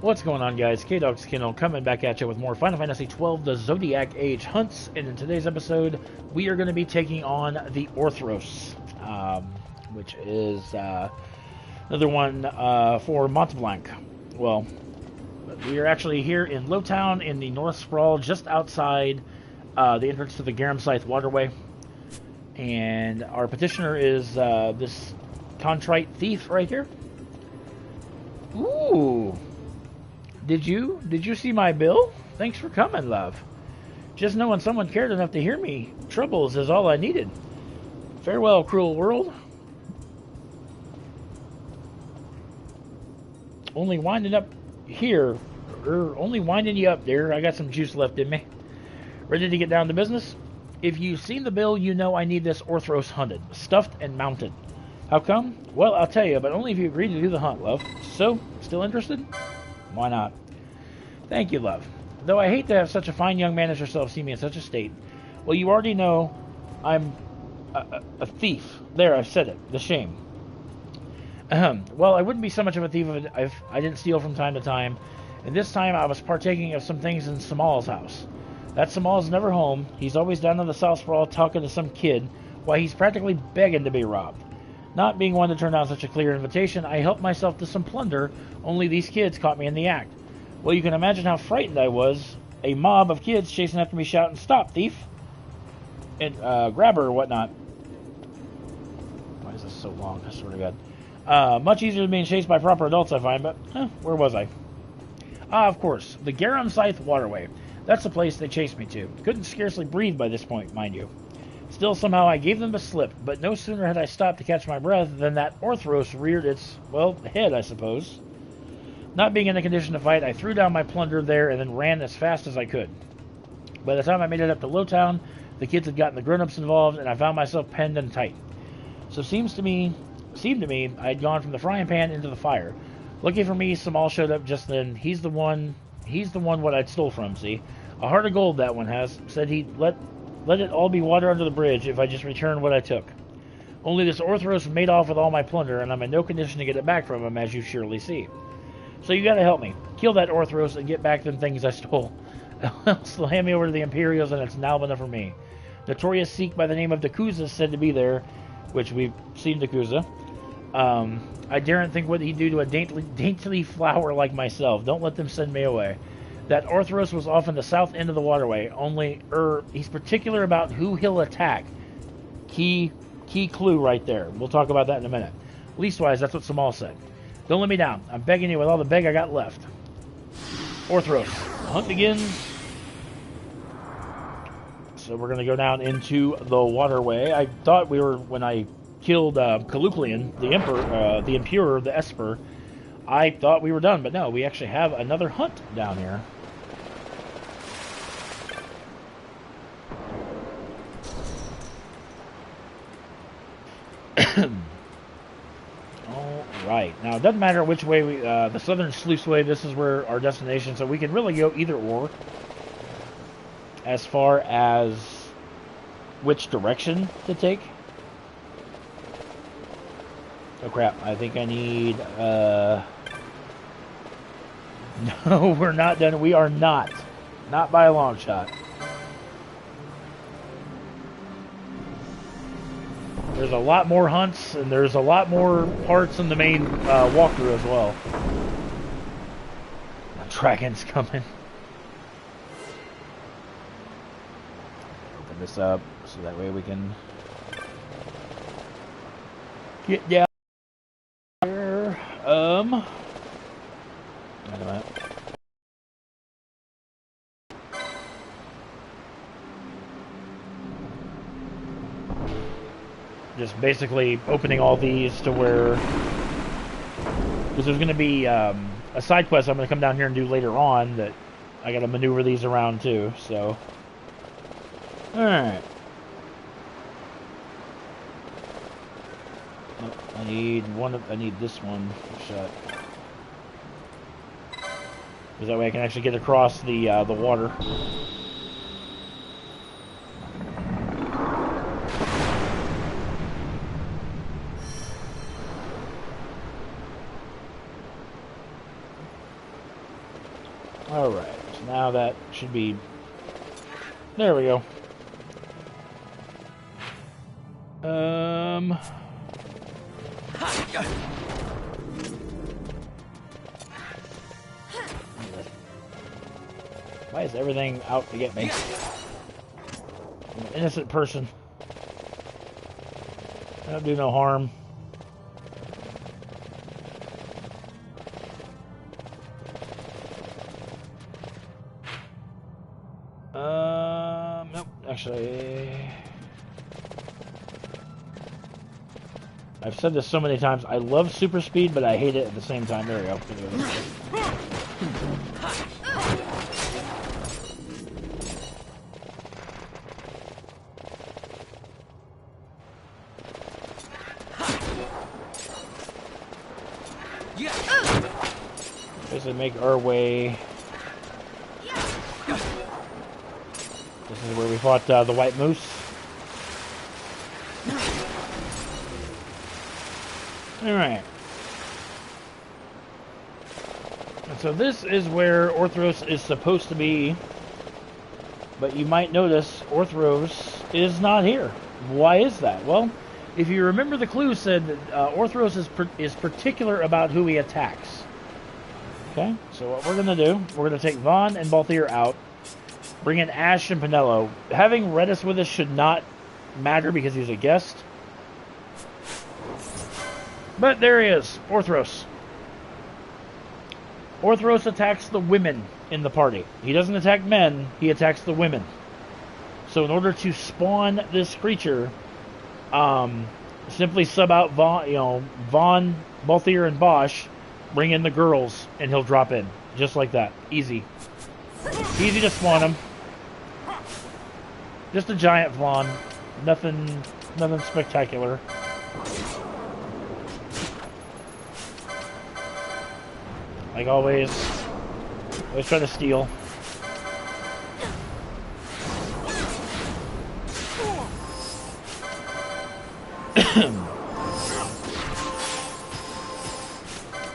What's going on, guys? K-Dog's Kennel coming back at you with more Final Fantasy XII, the Zodiac Age hunts, and in today's episode, we are going to be taking on the Orthros, which is another one for Mont Blanc. Well, we are actually here in Lowtown in the North Sprawl, just outside the entrance to the Garamscythe Waterway, and our petitioner is this contrite thief right here. Ooh! Did you see my bill? Thanks for coming, love. Just knowing someone cared enough to hear me troubles is all I needed. Farewell, cruel world. Only winding up here, only winding you up there. I got some juice left in me. Ready to get down to business? If you've seen the bill, you know I need this Orthros hunted, stuffed and mounted. How come? Well, I'll tell you, but only if you agree to do the hunt, love. So, still interested? Why not? Thank you, love. Though I hate to have such a fine young man as yourself see me in such a state. Well, you already know I'm a thief. There, I've said it. The shame. Well, I wouldn't be so much of a thief if I didn't steal from time to time. And this time I was partaking of some things in Samal's house. That Samal's never home. He's always down in the South Sprawl talking to some kid while he's practically begging to be robbed. Not being one to turn down such a clear invitation, I helped myself to some plunder, only these kids caught me in the act. Well, you can imagine how frightened I was. A mob of kids chasing after me shouting, "Stop, thief!" And grab her or whatnot. Why is this so long? I swear to God. Much easier than being chased by proper adults, I find, but where was I? Ah, of course, the Garamscythe Waterway. That's the place they chased me to. Couldn't scarcely breathe by this point, mind you. Still, somehow I gave them the slip, but no sooner had I stopped to catch my breath than that Orthros reared its, well, head, I suppose. Not being in a condition to fight, I threw down my plunder there and then ran as fast as I could. By the time I made it up to Lowtown, the kids had gotten the grown-ups involved, and I found myself penned and tight. So seemed to me, I had gone from the frying pan into the fire. Looking for me, Samal showed up just then. He's the one what I'd stole from, see? A heart of gold, that one has. Said he'd let it all be water under the bridge if I just returned what I took. Only this Orthros made off with all my plunder, and I'm in no condition to get it back from him, as you surely see. So you gotta help me. Kill that Orthros and get back them things I stole. Else they'll hand me over to the Imperials, and it's Nalbina for me. Notorious Sikh by the name of Dakuza is said to be there, which we've seen Dakuza. I daren't think what he'd do to a daintily flower like myself. Don't let them send me away. That Orthros was off in the south end of the waterway, only, he's particular about who he'll attack. Key clue right there. We'll talk about that in a minute. Leastwise, that's what Samal said. Don't let me down. I'm begging you with all the beg I got left. Orthros. Hunt begins. So we're going to go down into the waterway. I thought we were, when I killed Caluplian, the Emperor, the Impure, the Esper, I thought we were done, but no, we actually have another hunt down here. Alright, now it doesn't matter which way we, the southern sluiceway, this is where our destination, so we can really go either or as far as which direction to take. Oh crap, I think I need, no, we're not done. We are not. Not by a long shot. There's a lot more hunts, and there's a lot more parts in the main walkthrough as well. The dragon's coming. Open this up, so that way we can get down there. Wait a minute. Just basically opening all these to where, because there's going to be a side quest I'm going to come down here and do later on that I got to maneuver these around too. So, all right. I need this one shut, because that way I can actually get across the water. Alright, so now that should be... There we go. Why is everything out to get me? I'm an innocent person. I don't do no harm. Nope, actually... I've said this so many times, I love super speed, but I hate it at the same time. There we go. Basically make our way. This is where we fought the white moose. Alright. So this is where Orthros is supposed to be. But you might notice Orthros is not here. Why is that? Well, if you remember, the clue said that Orthros is particular about who he attacks. Okay, so what we're going to do, we're going to take Vaughn and Balthier out. Bring in Ash and Pinello. Having Redis with us should not matter because he's a guest. But there he is, Orthros. Orthros attacks the women in the party. He doesn't attack men, he attacks the women. So in order to spawn this creature, simply sub out Vaughn, Balthier, and Bosch, bring in the girls, and he'll drop in. Just like that. Easy. Easy to spawn him. Just a giant Vaughn. Nothing spectacular. Like always try to steal.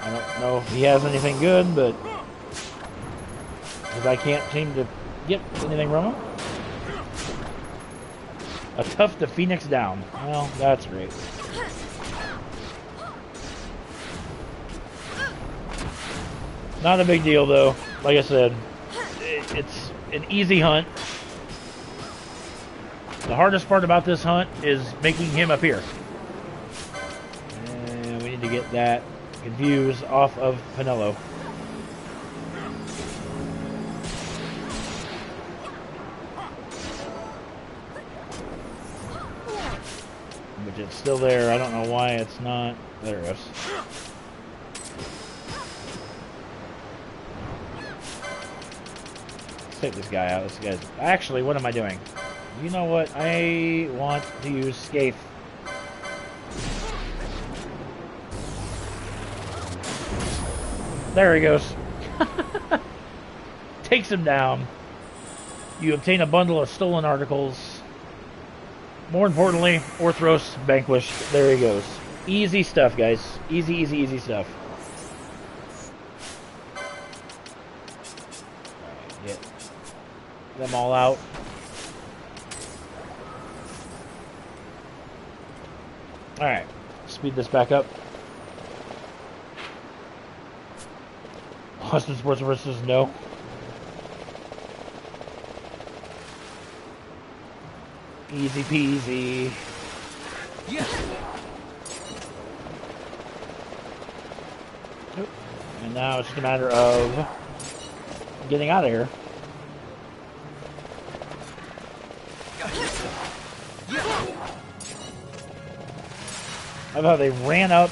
I don't know if he has anything good, but because I can't seem to get anything from him. A tough to Phoenix down. Well, that's great. Not a big deal, though. Like I said, it's an easy hunt. The hardest part about this hunt is making him appear. And we need to get that confused off of Pinello. Which it's still there. I don't know why it's not. There it goes. Take this guy out. This guy's... Actually, what am I doing? You know what? I want to use Scathe. There he goes. Takes him down. You obtain a bundle of stolen articles. More importantly, Orthros vanquished. There he goes. Easy stuff, guys. Easy, easy, easy stuff. Get them all out. Alright, speed this back up. Austin Sports versus no. Easy peasy. Yeah. And now it's just a matter of getting out of here. I love how they ran up,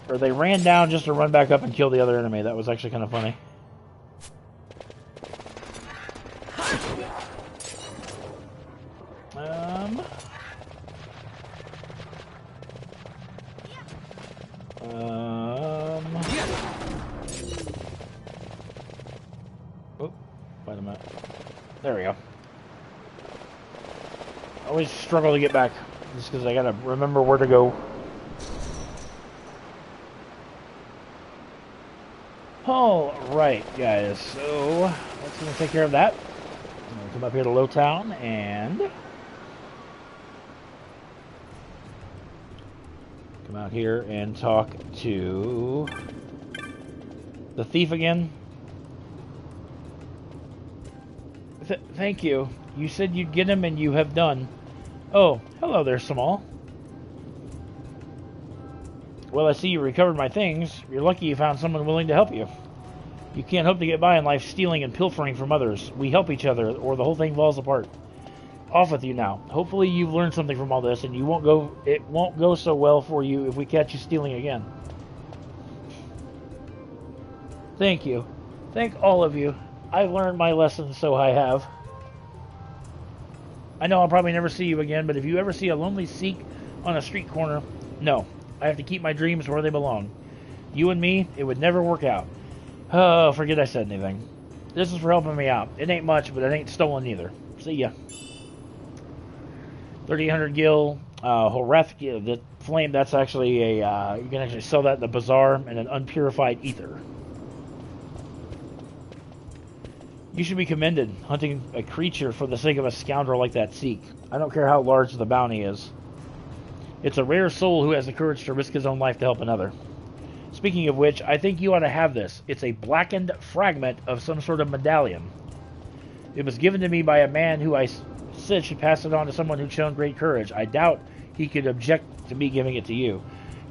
or they ran down just to run back up and kill the other enemy. That was actually kind of funny. Oh, wait a minute. There we go. I always struggle to get back. Just because I gotta remember where to go. All right, guys. So let's go take care of that. We'll come up here to Lowtown and come out here and talk to the thief again. Thank you. You said you'd get him, and you have done. Oh, hello there, Samal. Well, I see you recovered my things. You're lucky you found someone willing to help you. You can't hope to get by in life stealing and pilfering from others. We help each other, or the whole thing falls apart. Off with you now. Hopefully you've learned something from all this, and it won't go so well for you if we catch you stealing again. Thank you. Thank all of you. I've learned my lesson, so I have. I know I'll probably never see you again, but if you ever see a lonely Sikh on a street corner, no. I have to keep my dreams where they belong. You and me, it would never work out. Oh, forget I said anything. This is for helping me out. It ain't much, but it ain't stolen either. See ya. 3,800 gil, Horeth, the flame, that's actually a, you can actually sell that in the bazaar, and an unpurified ether. You should be commended, hunting a creature for the sake of a scoundrel like that Sikh. I don't care how large the bounty is. It's a rare soul who has the courage to risk his own life to help another. Speaking of which, I think you ought to have this. It's a blackened fragment of some sort of medallion. It was given to me by a man who I said should pass it on to someone who'd shown great courage. I doubt he could object to me giving it to you.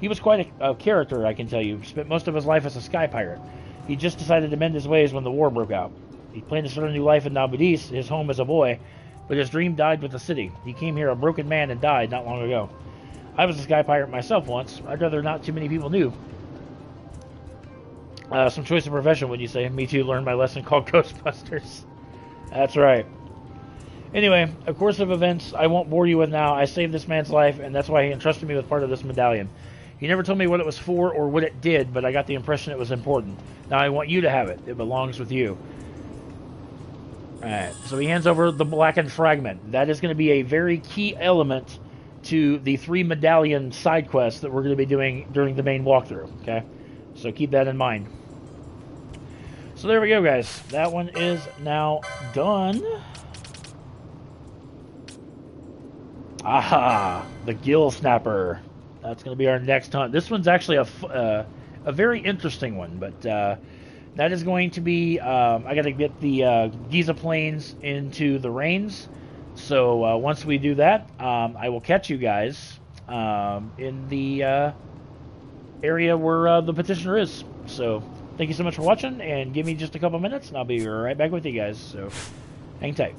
He was quite a character, I can tell you. Spent most of his life as a sky pirate. He just decided to mend his ways when the war broke out. He planned to start a new life in Nabudis, his home as a boy, but his dream died with the city. He came here a broken man and died not long ago. I was a sky pirate myself once. I'd rather not too many people knew. Some choice of profession, would you say? Me too, learned my lesson called Ghostbusters. That's right. Anyway, a course of events I won't bore you with now. I saved this man's life, and that's why he entrusted me with part of this medallion. He never told me what it was for or what it did, but I got the impression it was important. Now I want you to have it. It belongs with you. Alright, so he hands over the blackened fragment. That is going to be a very key element to the 3 medallion side quests that we're going to be doing during the main walkthrough, okay? So keep that in mind. So there we go, guys. That one is now done. Aha! The Gill Snapper. That's going to be our next hunt. This one's actually a very interesting one, but that is going to be... I got to get the Giza Plains into the Rains. So once we do that, I will catch you guys in the area where the petitioner is. So thank you so much for watching, and give me just a couple minutes, and I'll be right back with you guys. So hang tight.